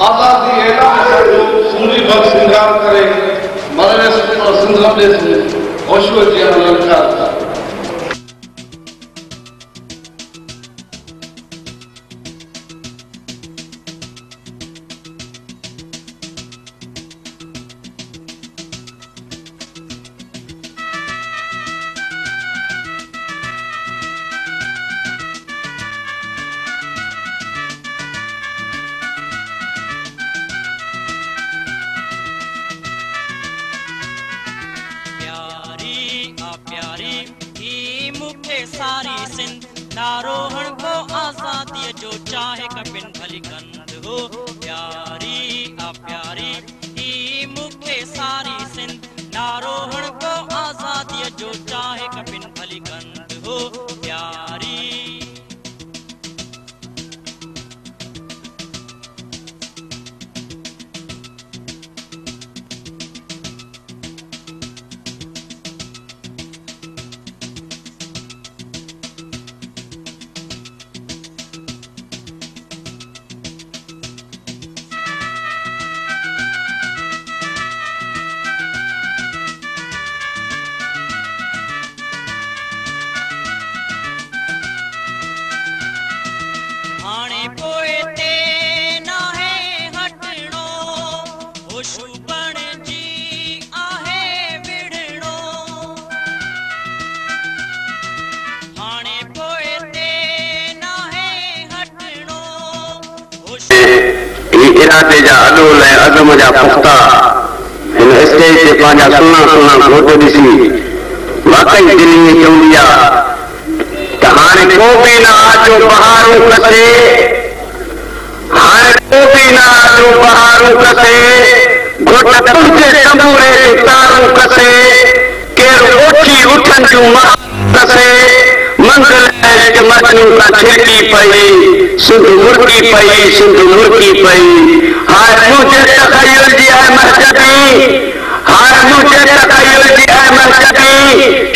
आजादी ऐलान सूरी भक्त श्रृंगार करे मदरस और सिंधम देश होशो जी अलंकार था। सारी सिंध नारोहण को आजादी जो चाहे कपिन भली कंद हो प्यारी आ प्यारी ही मुखे सारी सिंध नारोहण को आजादी जो चाहे कपिन भली कंद हो प्यारी। इरादे जा अदोल ऐं अज़म जा पुख्ता हिन स्टेज ते पंहिंजा सुहिणा सुहिणा घोट ॾिसी वाकई दिलि में चवंदी आहे त हाणे को बि न आजो बहारूं कसे, हाणे को बि न आजो बहारूं कसे, घोट तुंहिंजे तंबूरे ते तारूं कसे, केरु ओठी उठनि जूं कसे, मंगल मजनू का छेटी पई सिंध मुर्गी पई सिंध मुर्गी पई। हाय मुझे तखय्युल जी है महजबी, हाय मुझे तखय्युल जी है महजबी,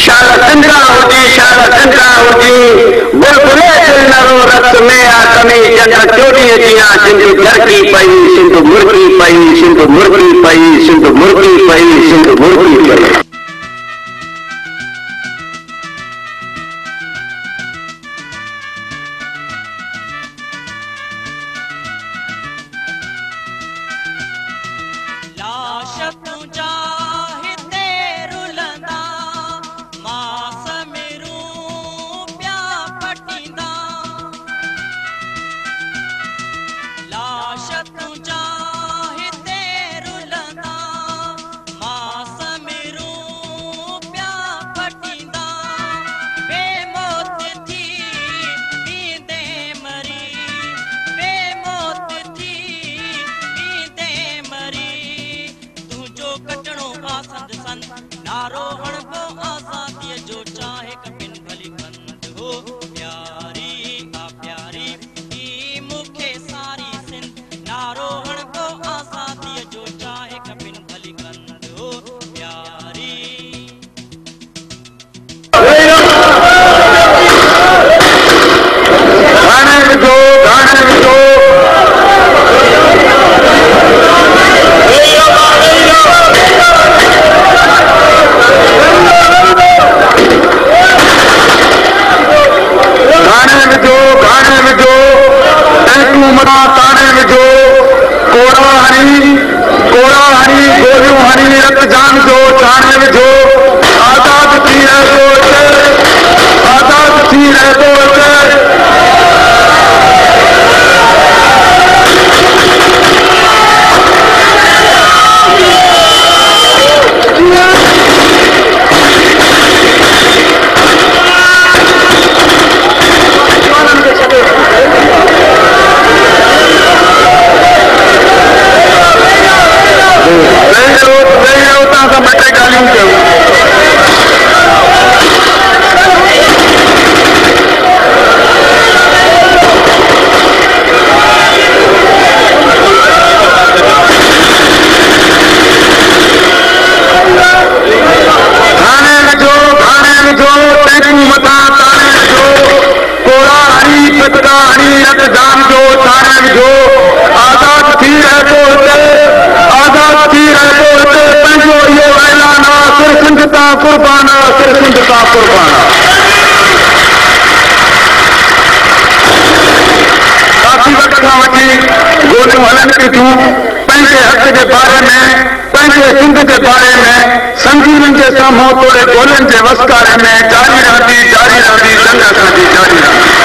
शाला सिंधरा होगी बुलबुले दिल नरो रत में आतमी जन चोरी दिया सिंध धरती पई सिंध मुर्गी पई सिंध मुर्गी पई सिंध मुर्गी पई सिंध मुर्गी पई। नारोहण को आजादी जो चाहे कपिन भली कंद हो प्यारी आ प्यारी ही मुखे सारी सिंध नारोहण को आजादी जो चाहे कपिन भली कंद हो प्यारी। कुर्बाना काफ़ी वक्त खां वठी ॻोल्हियूं हलनि थी थियूं पंहिंजे हक़ जे बारे में पंहिंजे सिंध जे बारे में संगीननि जे साम्हूं तोड़े ॻोल्हनि जे वसकारे में जारी रहंदी जंग असांजी जारी रहंदी।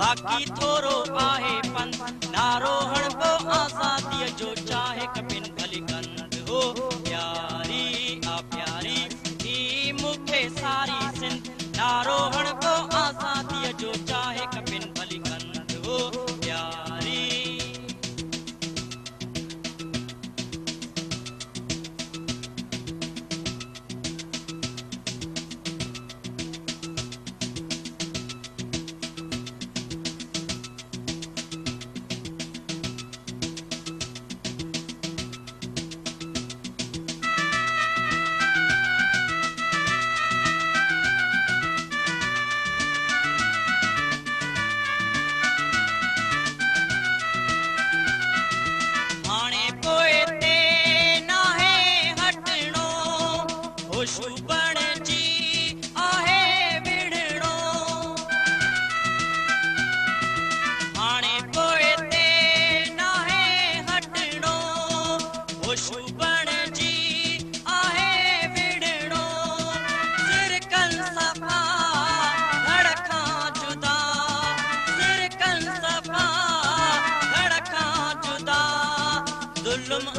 बाकी थोरो आहे पंध नारोहण को आज़ादीअ जो चाहे कपिन भली कंद हो प्यारी आ प्यारी ही मूंखे सारी सिंध नारोहण को आज़ादीअ जो चाहे कपिन भली कंद हो प्यारी।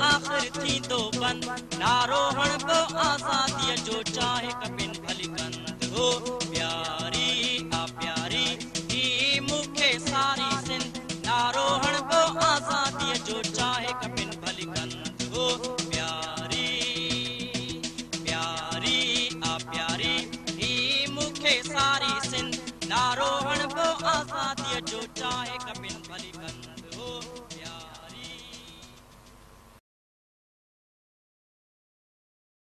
आखिर थी तो बंद नारोहण को आज़ादीअ जो चाहे कपिन भली कंद हो प्यारी आ प्यारी ही मूंखे सारी सिंध नारोहण को आज़ादीअ जो चाहे कपिन भली कंद हो प्यारी प्यारी आ प्यारी ही मूंखे सारी सिंध नारोहण को आज़ादीअ जो चाहे